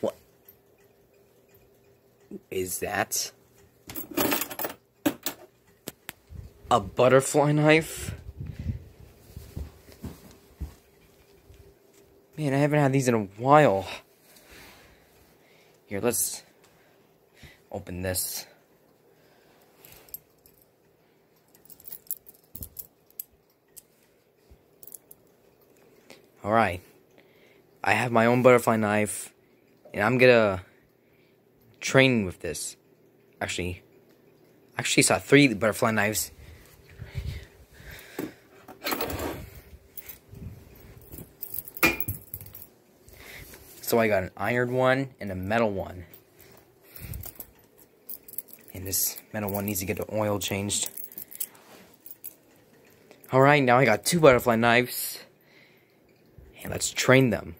What is that? A butterfly knife? Man, I haven't had these in a while. Here, let's open this. Alright. I have my own butterfly knife, and I'm gonna train with this. I actually saw 3 butterfly knives. So I got an iron one and a metal one. And this metal one needs to get the oil changed. Alright, now I got 2 butterfly knives. And let's train them.